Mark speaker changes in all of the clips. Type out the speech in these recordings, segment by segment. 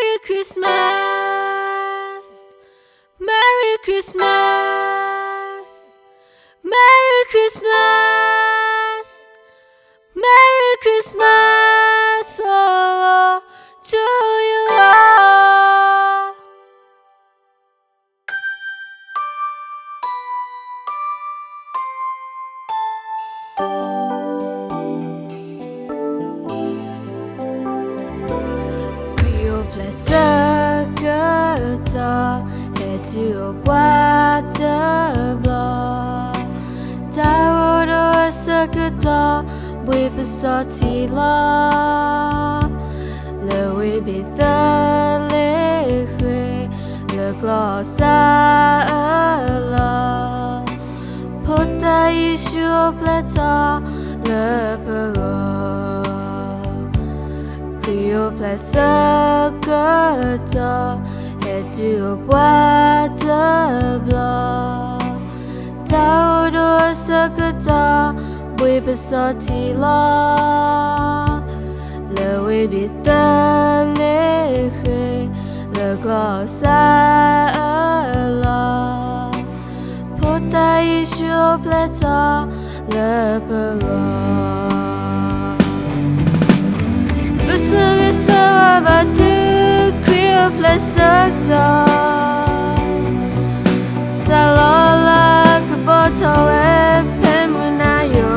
Speaker 1: Merry Christmas, Merry Christmas, Merry Christmas, Merry Christmas, oh, to you all. Sakata hetu water blow Taworo sakata we besoti la Le we be the liquid Le glossa la Pota ishu plata Le pero Creole sakata hetu water blow Taworo sakata we besoti la Le we be the liquid Le glossa la Pota ishu plata Le pero Besugis sabatu Creole sakta Salola kuboto pemunayo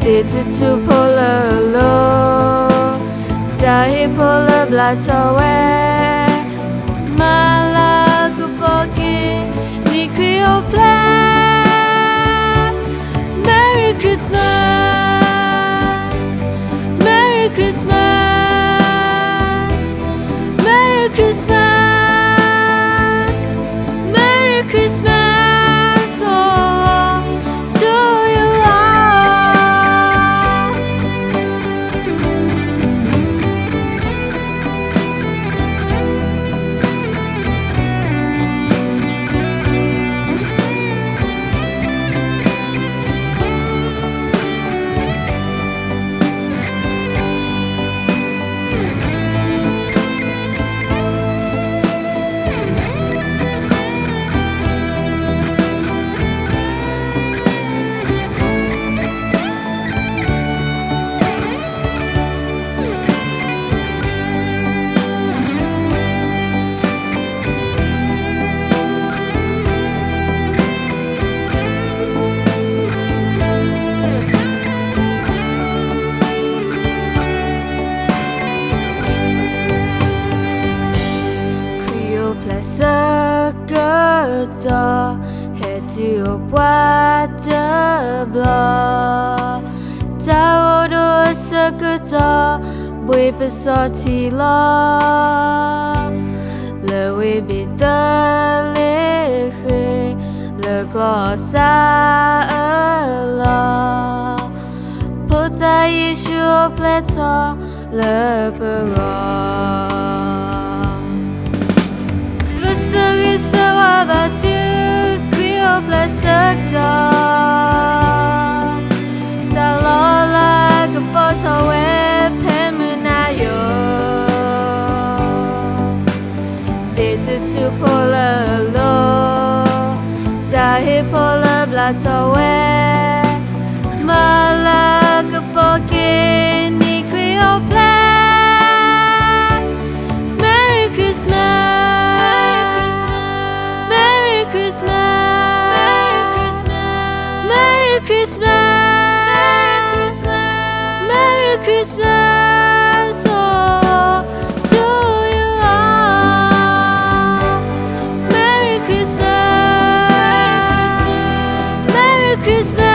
Speaker 1: Ditutu pololo Dahi pola blatowe Mala kuboki Ni Creole Merry Christmas Merry Christmas, Merry Christmas, Merry Christmas, oh, to you all. Sakata hetu water blow Taworo sakata we besoti la Le we be the liquid Le glossa la Pota ishu plata Le pera Besugis sabatu Creole sakta Salola kuboto pemunayo Ditutu pololo Dahi pola blatowe Mala kuboki Ni Creole Merry Christmas Merry Christmas, Merry Christmas, Merry Christmas, oh, to you all. Merry Christmas, Merry Christmas.